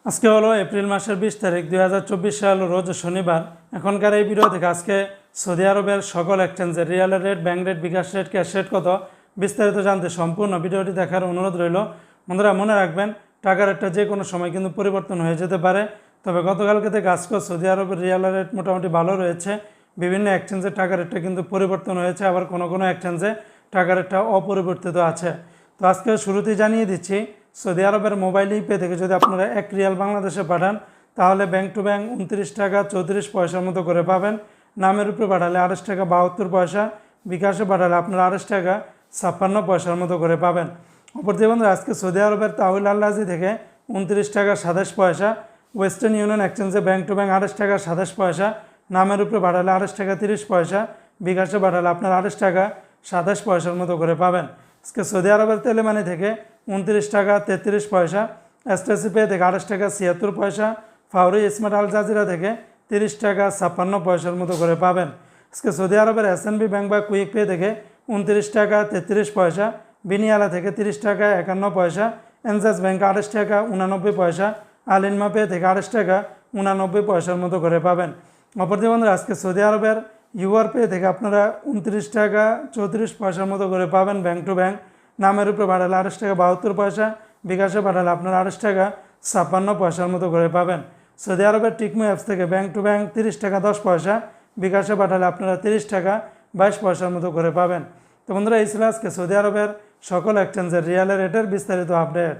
আজকে হলো এপ্রিল মাসের 20 তারিখ 2024 সাল রোজ শনিবার। এখনকার এই ভিডিও থেকে আজকে সৌদি আরবের সকল এক্সচেঞ্জের রিয়ালের রেট, ব্যাংক রেট, বিকাশ রেট, ক্যাশ রেট কত বিস্তারিত জানতে সম্পূর্ণ ভিডিওটি দেখার অনুরোধ রইল। বন্ধুরা মনে রাখবেন, টাকার রেটটা যে কোনো সময় কিন্তু পরিবর্তন হয়ে যেতে পারে। তবে গতকালকে থেকে আজকে সৌদি আরবের রিয়ালের রেট মোটামুটি ভালো রয়েছে। বিভিন্ন এক্সচেঞ্জের টাকার রেটটা কিন্তু পরিবর্তন হয়েছে, আবার কোনো এক্সচেঞ্জে টাকার রেটটা অপরিবর্তিত আছে। তো আজকে শুরুতেই জানিয়ে দিচ্ছি, সৌদি আরবের মোবাইল ইপে থেকে যদি আপনারা 1 রিয়াল বাংলাদেশে পাঠান তাহলে ব্যাংক টু ব্যাংক 29 টাকা 34 পয়সার মতো করে পাবেন। নামের উপরে পাঠালে 28 টাকা 72 পয়সা, বিকাশে পাঠালে আপনারা 28 টাকা 56 পয়সার মতো করে পাবেন। অপরদিকে বন্ধুরা আজকে সৌদি আরবের তাহবিল আল-রাজি থেকে 29 টাকা 27 পয়সা, ওয়েস্টার্ন ইউনিয়ন এক্সচেঞ্জে ব্যাংক টু ব্যাংক 28 টাকা 27 পয়সা, নামের উপরে পাঠালে 28 টাকা 30 পয়সা, বিকাশে পাঠালে আপনারা 28 টাকা 27 পয়সার মতো করে পাবেন। আজকে সৌদি আরবের তেলেমানি থেকে 29 টাকা 33 পয়সা, এসটিসি পে থেকে 28 টাকা 76 পয়সা, ফাউরি স্মার্ট আল জাজিরা থেকে 30 টাকা 56 পয়সার মতো করে পাবেন। আজকে সৌদি আরবের এসএনবি ব্যাংক বা কুইক পে থেকে 29 টাকা 33 পয়সা, বিনিয়ালা থেকে 30 টাকা 51 পয়সা, এনজাস ব্যাংকে 28 টাকা 89 পয়সা, আলিনমা পে থেকে 28 টাকা 89 পয়সার মতো করে পাবেন। অপরদিকে বন্ধুরা আজকে সৌদি আরবের ইউআর পে থেকে আপনারা 29 টাকা 34 পয়সার মতো করে পাবেন ব্যাংক টু ব্যাংক। নামের উপরে পাঠালে 28 টাকা 72 পয়সা, বিকাশে পাঠালে আপনারা 28 টাকা 56 পয়সার মতো করে পাবেন। সৌদি আরবের টিকমো অ্যাপস থেকে ব্যাংক টু ব্যাংক 30 টাকা 10 পয়সা, বিকাশে পাঠালে আপনারা 30 টাকা 22 পয়সার মতো করে পাবেন। তো বন্ধুরা এই ছিল আজকে সৌদি আরবের সকল এক্সচেঞ্জের রিয়ালের রেটের বিস্তারিত আপডেট।